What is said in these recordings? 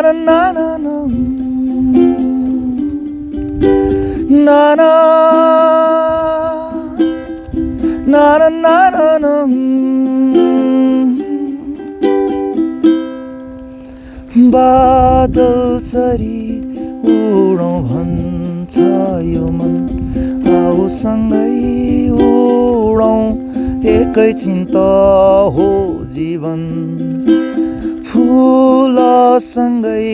na na na na na na na na na na बादल sorry उडौँ भन्छ यो मन आऊ सँगै उडौँ एकैछिन त हो जीवन फुलसँगै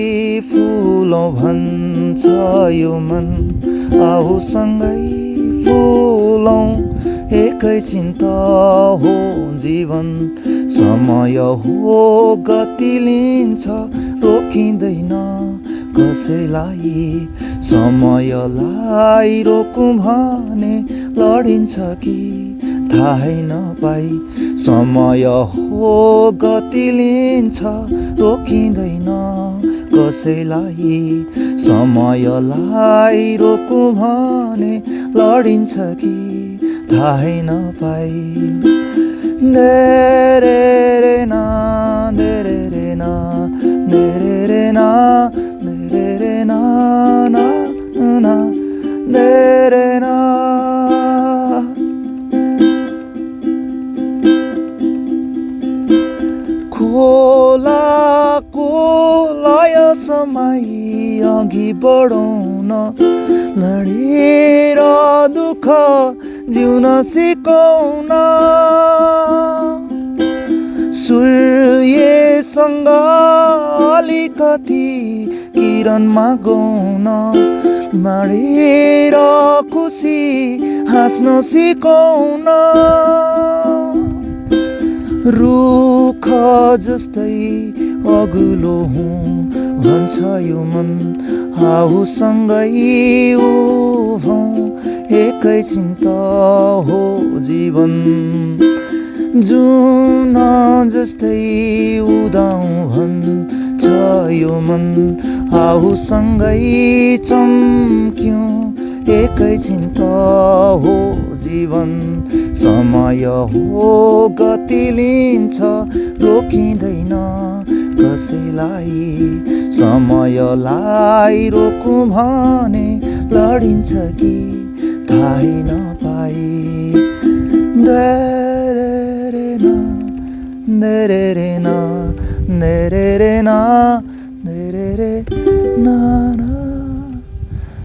फुलौँ भन्छ यो मन आऊ सँगै फुलौँ एकैछिन त हो जीवन समय हो गति लिन्छ रोकिँदैन कसैलाई समयलाई रोकौँ भने लडिन्छ कि थाहै नपाई समय हो गति लिन्छ रोकिँदैन कसैलाई समयलाई रोकौँ भने लडिन्छ कि थाहै नपाई देरे रे ना देरे रे ना देरे रे ना देरे रे ना ना ना देरे ना खोलाको लय समाई अघि बढौँ न लडेर दुःख जिउन सिकौँ न सूर्यसँग अलिकति किरण मागौँ न माडेर खुसी हाँस्न सिकौँ न रुख जस्तै अग्लो हुँ भन्छ यो मन आऊसँगै उभौँ एकैछिन त हो जीवन जुन जस्तै उदाउँ भन्छ यो मन आऊसँगै चम्क्यौँ एकैछिन त हो जीवन समय हो गति लिन्छ रोकिँदैन कसैलाई समयलाई रोकौँ भने लडिन्छ कि थाहै नपाई देरे रे ना देरे रे ना देरे रे ना देरे रे ना